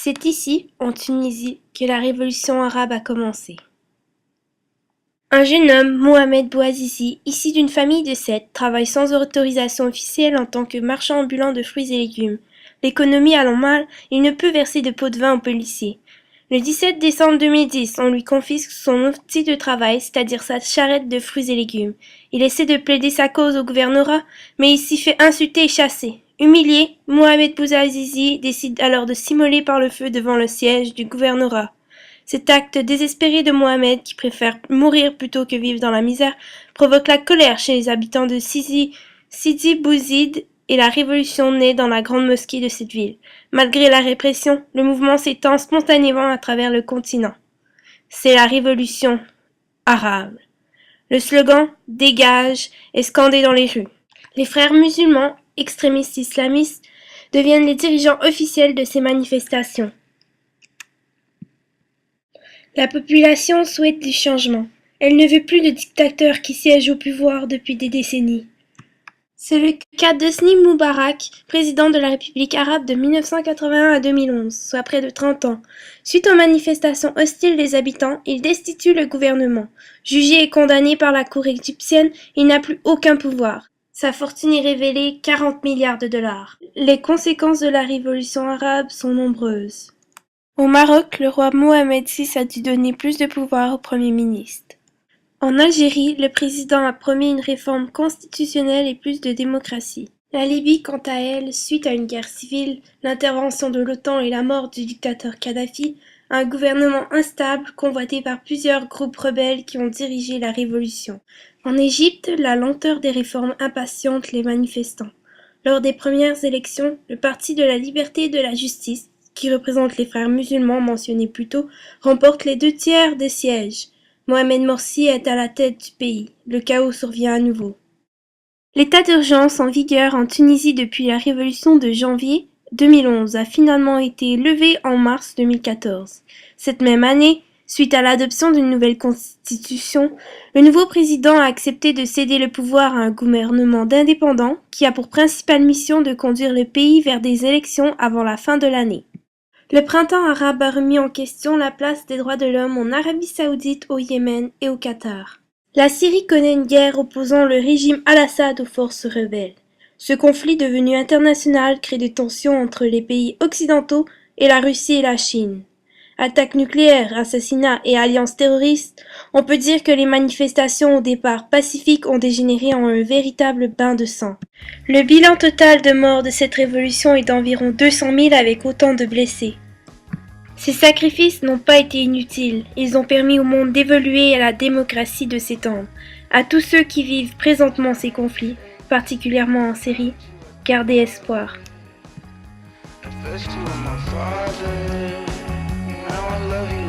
C'est ici, en Tunisie, que la révolution arabe a commencé. Un jeune homme, Mohamed Bouazizi, issu d'une famille de 7, travaille sans autorisation officielle en tant que marchand ambulant de fruits et légumes. L'économie allant mal, il ne peut verser de pot de vin aux policiers. Le 17 décembre 2010, on lui confisque son outil de travail, c'est-à-dire sa charrette de fruits et légumes. Il essaie de plaider sa cause au gouvernorat, mais il s'y fait insulter et chasser. Humilié, Mohamed Bouazizi décide alors de s'immoler par le feu devant le siège du gouvernorat. Cet acte désespéré de Mohamed, qui préfère mourir plutôt que vivre dans la misère, provoque la colère chez les habitants de Sidi Bouzid et la révolution naît dans la grande mosquée de cette ville. Malgré la répression, le mouvement s'étend spontanément à travers le continent. C'est la révolution arabe. Le slogan « Dégage » est scandé dans les rues. Les frères musulmans, extrémistes islamistes, deviennent les dirigeants officiels de ces manifestations. La population souhaite du changement. Elle ne veut plus de dictateurs qui siègent au pouvoir depuis des décennies. C'est le cas d'Hosni Moubarak, président de la République arabe de 1981 à 2011, soit près de 30 ans. Suite aux manifestations hostiles des habitants, il destitue le gouvernement. Jugé et condamné par la cour égyptienne, il n'a plus aucun pouvoir. Sa fortune est révélée 40 milliards de dollars. Les conséquences de la révolution arabe sont nombreuses. Au Maroc, le roi Mohamed VI a dû donner plus de pouvoir au Premier ministre. En Algérie, le président a promis une réforme constitutionnelle et plus de démocratie. La Libye, quant à elle, suite à une guerre civile, l'intervention de l'OTAN et la mort du dictateur Kadhafi, a un gouvernement instable convoité par plusieurs groupes rebelles qui ont dirigé la révolution. En Égypte, la lenteur des réformes impatiente les manifestants. Lors des premières élections, le Parti de la liberté et de la justice, qui représente les frères musulmans mentionnés plus tôt, remporte les 2/3 des sièges. Mohamed Morsi est à la tête du pays. Le chaos survient à nouveau. L'état d'urgence en vigueur en Tunisie depuis la révolution de janvier 2011 a finalement été levé en mars 2014. Cette même année, suite à l'adoption d'une nouvelle constitution, le nouveau président a accepté de céder le pouvoir à un gouvernement d'indépendants qui a pour principale mission de conduire le pays vers des élections avant la fin de l'année. Le printemps arabe a remis en question la place des droits de l'homme en Arabie Saoudite, au Yémen et au Qatar. La Syrie connaît une guerre opposant le régime Al-Assad aux forces rebelles. Ce conflit devenu international crée des tensions entre les pays occidentaux et la Russie et la Chine. Attaques nucléaires, assassinats et alliances terroristes, on peut dire que les manifestations au départ pacifiques ont dégénéré en un véritable bain de sang. Le bilan total de morts de cette révolution est d'environ 200 000 avec autant de blessés. Ces sacrifices n'ont pas été inutiles, ils ont permis au monde d'évoluer et à la démocratie de s'étendre. À tous ceux qui vivent présentement ces conflits, particulièrement en Syrie, gardez espoir. I love you.